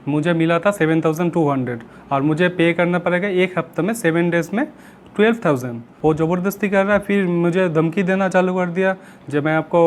मुझे मिला था 7,200 और मुझे पे करना पड़ेगा एक हफ्ते में 7 डेज़ में 12,000। वो ज़बरदस्ती कर रहा है, फिर मुझे धमकी देना चालू कर दिया। जब मैं आपको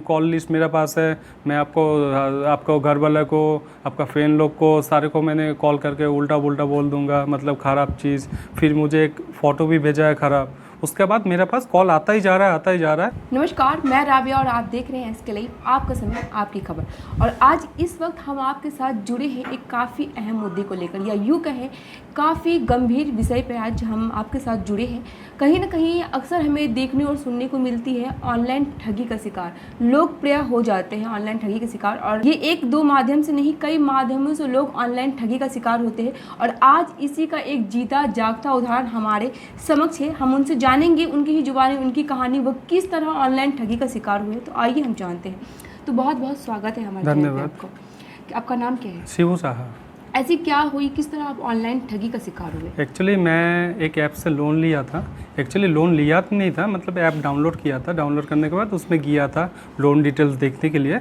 कॉल लिस्ट मेरे पास है, मैं आपको घर वाले को, आपका फ्रेंड लोग को, सारे को मैंने कॉल करके उल्टा पुल्टा बोल दूंगा, मतलब ख़राब चीज़। फिर मुझे एक फ़ोटो भी भेजा है ख़राब। उसके बाद मेरे पास कॉल आता ही जा रहा है। नमस्कार, मैं राबिया और आप देख रहे हैं SK लाइव, आपका समय आपकी खबर। और आज इस वक्त हम आपके साथ जुड़े हैं एक काफ़ी अहम मुद्दे को लेकर, या यूँ कहें काफ़ी गंभीर विषय पर आज हम आपके साथ जुड़े हैं। कहीं ना कहीं अक्सर हमें देखने और सुनने को मिलती है ऑनलाइन ठगी का शिकार, लोग प्रिय हो जाते हैं ऑनलाइन ठगी के शिकार। और ये एक दो माध्यम से नहीं, कई माध्यमों से लोग ऑनलाइन ठगी का शिकार होते हैं। और आज इसी का एक जीता जागता उदाहरण हमारे समक्ष है। हम उनसे जानेंगे, उनकी ही जुबानी, उनकी कहानी, वो किस तरह ऑनलाइन ठगी का शिकार हुए। तो आइए हम जानते हैं। तो बहुत बहुत स्वागत है हमारे चैनल पे आपको। आपका नाम क्या है? शिवू साहा। ऐसी क्या हुई, किस तरह आप ऑनलाइन ठगी का शिकार हुए? एक्चुअली मैं एक ऐप से लोन लिया था। एक्चुअली लोन लिया तो नहीं था, मतलब ऐप डाउनलोड किया था। डाउनलोड करने के बाद उसमें गया था लोन डिटेल्स देखने के लिए,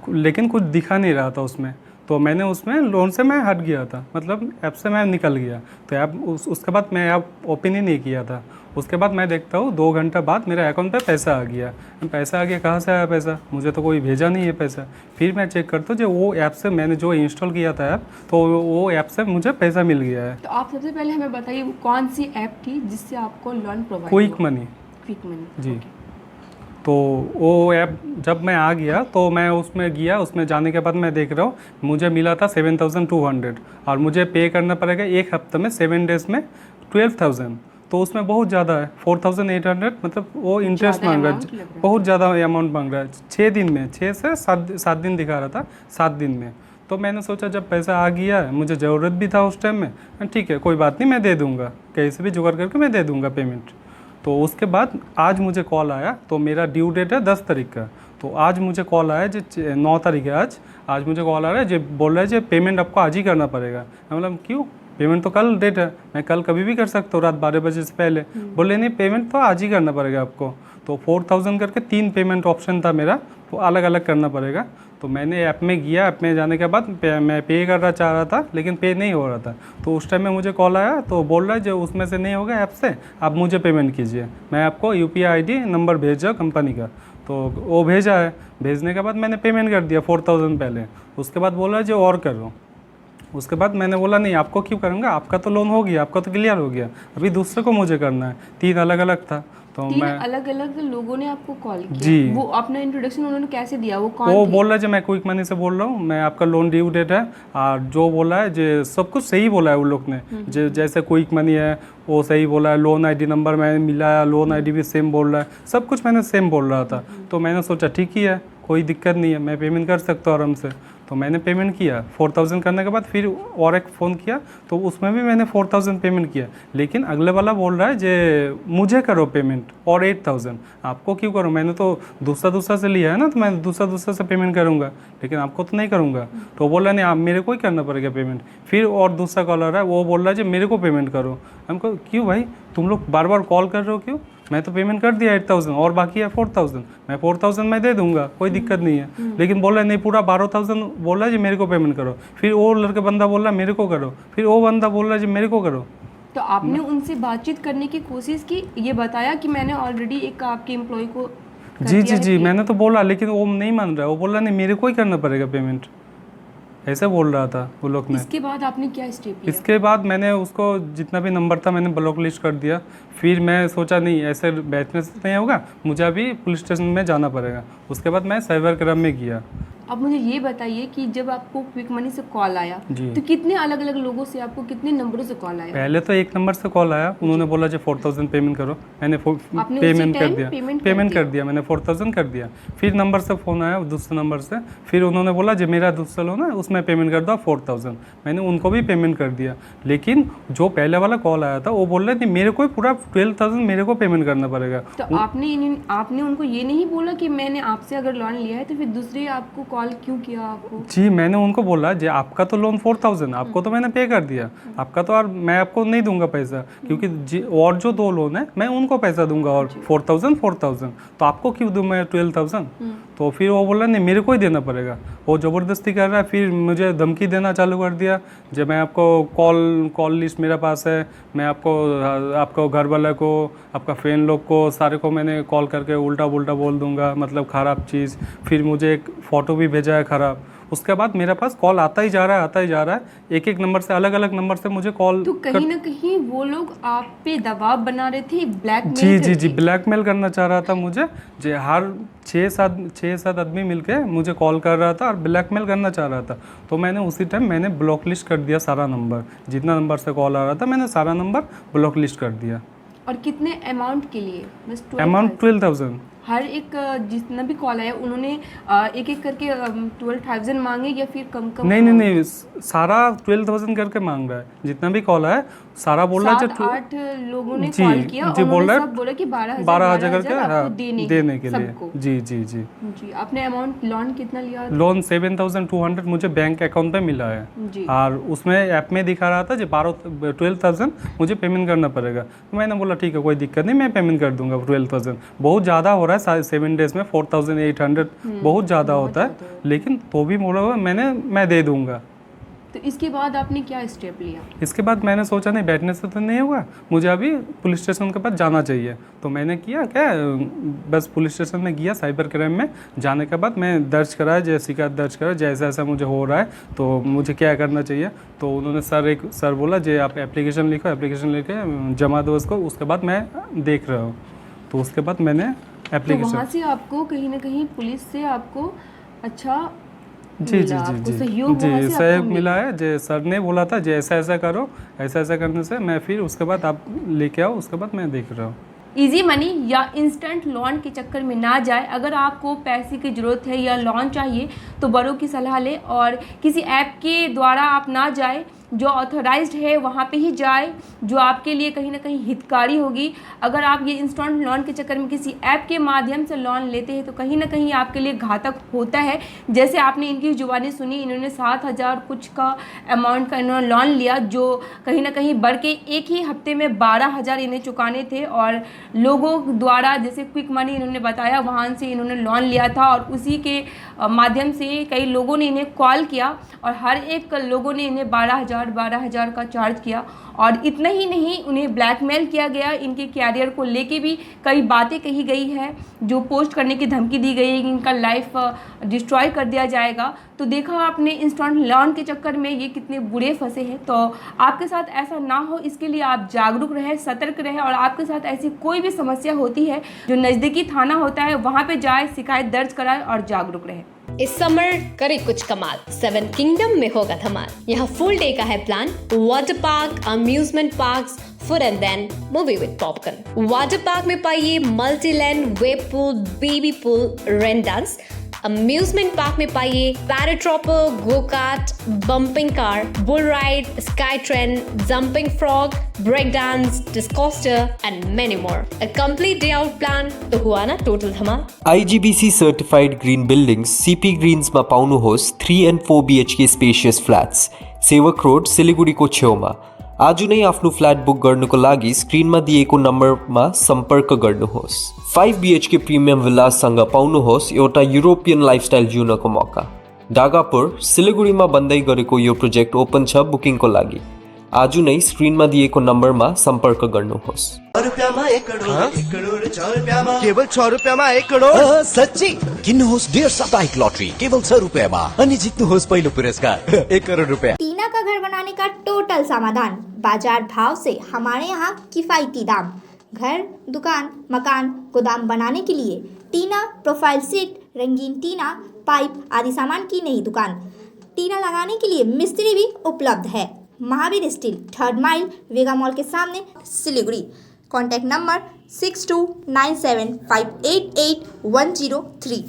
लेकिन कुछ दिखा नहीं रहा था उसमें। तो मैंने उसमें लोन से मैं हट गया था, मतलब ऐप से मैं निकल गया। तो ऐप उसके बाद मैं ऐप ओपन ही नहीं किया था। उसके बाद मैं देखता हूँ 2 घंटे बाद मेरे अकाउंट पे पैसा आ गया। पैसा आ गया, कहाँ से आया पैसा? मुझे तो कोई भेजा नहीं है पैसा। फिर मैं चेक करता हूँ जो वो ऐप से मैंने जो इंस्टॉल किया था ऐप, तो वो ऐप से मुझे पैसा मिल गया है। तो आप सबसे पहले हमें बताइए वो कौन सी ऐप थी जिससे आपको लोन प्रोवाइड? क्विक मनी जी। तो वो ऐप जब मैं आ गया तो मैं उसमें गया। उसमें जाने के बाद मैं देख रहा हूँ मुझे मिला था 7,200 और मुझे पे करना पड़ेगा एक हफ्ते में 7 डेज़ में 12,000। तो उसमें बहुत ज़्यादा है, 4,800, मतलब वो इंटरेस्ट मांग रहा है, बहुत ज़्यादा अमाउंट मांग रहा है। 6 दिन में, 6 से 7 दिन दिखा रहा था, 7 दिन में। तो मैंने सोचा जब पैसा आ गया है, मुझे ज़रूरत भी था उस टाइम में, ठीक है कोई बात नहीं, मैं दे दूँगा, कैसे भी जुगाड़ करके मैं दे दूँगा पेमेंट। तो उसके बाद आज मुझे कॉल आया, तो मेरा ड्यू डेट है 10 तारीख का। तो आज मुझे कॉल आया जो 9 तारीख है आज मुझे कॉल आ रहा है जो बोल रहा है जो पेमेंट आपको आज ही करना पड़ेगा। मतलब क्यों? पेमेंट तो कल डेट है, मैं कल कभी भी कर सकता हूँ रात 12 बजे से पहले। बोले नहीं, पेमेंट तो आज ही करना पड़ेगा आपको। तो 4,000 करके 3 पेमेंट ऑप्शन था मेरा, वो अलग अलग करना पड़ेगा। तो मैंने ऐप में गया, ऐप में जाने के बाद मैं पे करना चाह रहा था, लेकिन पे नहीं हो रहा था। तो उस टाइम में मुझे कॉल आया, तो बोल रहा है जो उसमें से नहीं होगा ऐप से, आप मुझे पेमेंट कीजिए, मैं आपको UPI ID नंबर भेजा कंपनी का। तो वो भेजा है, भेजने के बाद मैंने पेमेंट कर दिया 4,000 पहले। उसके बाद बोल रहा है जो और कर रहा हूँ। उसके बाद मैंने बोला नहीं, आपको क्यों करूँगा, आपका तो लोन हो गया, आपका तो क्लियर हो गया, अभी दूसरे को मुझे करना है। 3 अलग अलग था। तो 3 मैं अलग अलग लोगों ने आपको कॉल किया जी। वो अपना इंट्रोडक्शन उन्होंने कैसे दिया? वो कौन वो थे? बोल रहा है जो मैं क्विक मनी से बोल रहा हूँ, मैं आपका लोन ड्यू डेट है, और जो बोला है जो सब कुछ सही बोला है उन लोग ने। जैसे क्विक मनी है वो सही बोला है, लोन ID नंबर मैंने मिलाया, लोन ID भी सेम बोल रहा है, सब कुछ मैंने सेम बोल रहा था। तो मैंने सोचा ठीक ही है, कोई दिक्कत नहीं है, मैं पेमेंट कर सकता हूँ आराम से। तो मैंने पेमेंट किया 4,000 करने के बाद फिर और एक फ़ोन किया, तो उसमें भी मैंने 4,000 पेमेंट किया। लेकिन अगले वाला बोल रहा है जे मुझे करो पेमेंट और 8,000, आपको क्यों करूँ, मैंने तो दूसरा से लिया है ना, तो मैं दूसरा से पेमेंट करूँगा, लेकिन आपको तो नहीं करूँगा। तो बोल रहा नहीं, आप मेरे को ही करना पड़ेगा पेमेंट। फिर और दूसरा कॉल आ रहा है, वो बोल रहा है जी मेरे को पेमेंट करो। हमको क्यों भाई, तुम लोग बार बार कॉल कर रहे हो क्यों? मैं तो पेमेंट कर दिया 8,000 और बाकी है 4,000, मैं 4,000 मैं दे दूंगा, कोई दिक्कत नहीं है। लेकिन बोल रहा है नहीं, पूरा 12,000 बोल रहा है जी मेरे को पेमेंट करो। फिर वो लड़का बंदा बोल रहा है मेरे को करो, फिर वो बंदा बोल रहा है जी मेरे को करो। तो आपने उनसे बातचीत करने की कोशिश की, ये बताया कि मैंने ऑलरेडी एक आपके एम्प्लॉय को जी मैंने तो बोला, लेकिन वो नहीं मान रहा है। वो बोल रहा नहीं मेरे को ही करना पड़ेगा पेमेंट, ऐसे बोल रहा था वो लोग ने। इसके बाद आपने क्या स्टेप लिया? इसके बाद मैंने उसको जितना भी नंबर था मैंने ब्लॉक लिस्ट कर दिया। फिर मैं सोचा नहीं, ऐसे बैठने से नहीं होगा, मुझे अभी पुलिस स्टेशन में जाना पड़ेगा। उसके बाद मैं साइबर क्राइम में गया। अब मुझे ये बताइए कि जब आपको क्विक मनी से कॉल आया तो कितने अलग अलग लोगों से, आपको कितने नंबरों से कॉल आया? पहले तो एक नंबर से कॉल आया, उन्होंने बोला जो 4,000 पेमेंट करो, मैंने पेमेंट कर दिया, मैंने 4,000 कर दिया। फिर नंबर से फ़ोन आया दूसरे नंबर से, फिर उन्होंने बोला जो मेरा दूसरा लोन है उसमें पेमेंट कर दो 4,000, मैंने उनको भी पेमेंट कर दिया। लेकिन जो पहले वाला कॉल आया था वो बोल रहे थे मेरे को पूरा 12,000 मेरे को पेमेंट करना पड़ेगा। तो आपने उनको ये नहीं बोला कि मैंने आपसे अगर लोन लिया है तो फिर दूसरी आपको कॉल क्यों किया आपको? जी मैंने उनको बोला जी आपका तो लोन 4000 आपको तो मैंने पे कर दिया, आपका तो और मैं आपको नहीं दूंगा पैसा, क्योंकि जी और जो 2 लोन है मैं उनको पैसा दूंगा, और 4000 तो आपको क्यों दूं मैं 12000? तो फिर वो बोला नहीं मेरे को ही देना पड़ेगा, वो ज़बरदस्ती कर रहा है। फिर मुझे धमकी देना चालू कर दिया, जब मैं आपको कॉल लिस्ट मेरे पास है, मैं आपको घर वाले को, आपका फ्रेंड लोग को, सारे को मैंने कॉल करके उल्टा पुल्टा बोल दूंगा, मतलब ख़राब चीज़। फिर मुझे एक फ़ोटो भी भेजा है ख़राब। उसके बाद मेरे पास कॉल आता ही जा रहा है, एक नंबर से, अलग अलग नंबर से मुझे कॉल। तो कहीं ना कहीं वो लोग आप पे दबाव बना रहे थे, ब्लैकमेल जी ब्लैकमेल करना चाह रहा था मुझे। जी हर 6-7 आदमी मिलके मुझे कॉल कर रहा था और ब्लैकमेल करना चाह रहा था। तो मैंने उसी टाइम मैंने ब्लॉक लिस्ट कर दिया सारा नंबर, जितना नंबर से कॉल आ रहा था मैंने सारा नंबर ब्लॉक लिस्ट कर दिया। और कितने अमाउंट के लिए? बस अमाउंट 12000। हर एक जितना भी कॉल आया उन्होंने एक एक करके 12,000 मांगे या फिर कम? नहीं, सारा 12,000 करके मांग रहा है, जितना भी कॉल आया सारा बोल रहा है। 7-8 लोगों ने कॉल किया और सब बोला कि 12,000 करके आपको देने के लिए। जी आपने अमाउंट लोन कितना लिया? लोन 7,200 मुझे बैंक अकाउंट पे मिला है जी। और उसमें ऐप में दिखा रहा था जी 12,000 मुझे पेमेंट करना पड़ेगा। तो मैंने बोला ठीक है कोई दिक्कत नहीं, मैं पेमेंट कर दूंगा 12,000। बहुत ज़्यादा हो रहा है 7 डेज में 4,800 बहुत ज़्यादा होता है, लेकिन तो भी बोला हुआ मैं दे दूंगा। तो इसके बाद आपने क्या स्टेप लिया? इसके बाद मैंने सोचा नहीं बैठने से तो नहीं होगा, मुझे अभी पुलिस स्टेशन के पास जाना चाहिए। तो मैंने किया क्या, बस पुलिस स्टेशन में गया, साइबर क्राइम में जाने के बाद मैं दर्ज कराया, जैसे शिकायत दर्ज करा, जैसा ऐसा मुझे हो रहा है तो मुझे क्या करना चाहिए। तो उन्होंने सर बोला जे आप एप्लीकेशन लिखो, एप्लीकेशन लिखे जमा दो उसको, उसके बाद मैं देख रहा हूँ। तो उसके बाद मैंने एप्लीकेशन, तो वहाँ से आपको कहीं ना कहीं पुलिस से आपको अच्छा जी सहयोग मिला है। जो सर ने बोला था जे ऐसा ऐसा करो, ऐसा ऐसा करने से मैं फिर उसके बाद आप लेके आओ, उसके बाद मैं देख रहा हूँ। इजी मनी या इंस्टेंट लोन के चक्कर में ना जाए। अगर आपको पैसे की ज़रूरत है या लोन चाहिए तो बड़ों की सलाह लें और किसी ऐप के द्वारा आप ना जाए, जो ऑथराइज्ड है वहाँ पे ही जाए, जो आपके लिए कहीं ना कहीं हितकारी होगी। अगर आप ये इंस्टेंट लोन के चक्कर में किसी ऐप के माध्यम से लोन लेते हैं तो कहीं ना कहीं आपके लिए घातक होता है। जैसे आपने इनकी जुबानी सुनी, इन्होंने 7,000 कुछ का अमाउंट का इन्होंने लोन लिया, जो कहीं ना कहीं बढ़ के एक ही हफ्ते में 12,000 इन्हें चुकाने थे। और लोगों द्वारा जैसे क्विक मनी इन्होंने बताया वहाँ से इन्होंने लोन लिया था और उसी के माध्यम से कई लोगों ने इन्हें कॉल किया और हर एक लोगों ने इन्हें 12,000 का चार्ज किया। और इतना ही नहीं, उन्हें ब्लैकमेल किया गया। इनके कैरियर को लेके भी कई बातें कही गई है, जो पोस्ट करने की धमकी दी गई है कि इनका लाइफ डिस्ट्रॉय कर दिया जाएगा। तो देखा आपने इंस्टेंट लोन के चक्कर में ये कितने बुरे फंसे हैं। तो आपके साथ ऐसा ना हो इसके लिए आप जागरूक रहें, सतर्क रहें और आपके साथ ऐसी कोई भी समस्या होती है जो नज़दीकी थाना होता है वहाँ पे जाए, शिकायत दर्ज कराए और जागरूक रहें। इस समर करे कुछ कमाल, 7 किंगडम में होगा धमाल। यहाँ फुल डे का है plan, water park, amusement parks, food and then movie with popcorn. Water park में पाइए multi land, wave pool, baby pool, rain dance. Amusement park में पाइए paratrooper, go kart, bumping car, bull ride, sky train, jumping frog, break dance, discoster and many more. A complete day out plan तो हुआ ना total धमाल। IGBC certified green buildings CP greens में पाउनु होस् 3 and 4 BHK spacious flats, सेवक road, सिलिगुडीको छेउमा। आज नै आफ्नो फ्ल्याट बुक गर्नुको लागि स्क्रिनमा दिएको नम्बरमा सम्पर्क गर्नुहोस्। 5 BHK प्रिमियम विल्लासँग पाउनुहोस् एउटा युरोपियन लाइफस्टाइल जिउनको मौका। डागापुर, सिलिगुडीमा बन्दै गरेको यो प्रोजेक्ट ओपन छ बुकिङको लागि। आज नै स्क्रिनमा दिएको नम्बरमा सम्पर्क गर्नुहोस्। केवल 6 रुपैयाँमा 1 करोड? सच्ची? किन्नुहोस् डेढ साप्ताहिक लटरी केवल 6 रुपैयाँमा अनि जित्नुहोस् पहिलो पुरस्कार 1 करोड रुपया। टीना का घर बनाने का टोटल समाधान, बाजार भाव से हमारे यहाँ किफायती दाम। घर, दुकान, मकान, गोदाम बनाने के लिए टीना प्रोफाइल सीट, रंगीन टीना, पाइप आदि सामान की नई दुकान। टीना लगाने के लिए मिस्त्री भी उपलब्ध है। महावीर स्टील, 3rd माइल, वेगा मॉल के सामने, सिलीगुड़ी। Contact number 6297588103।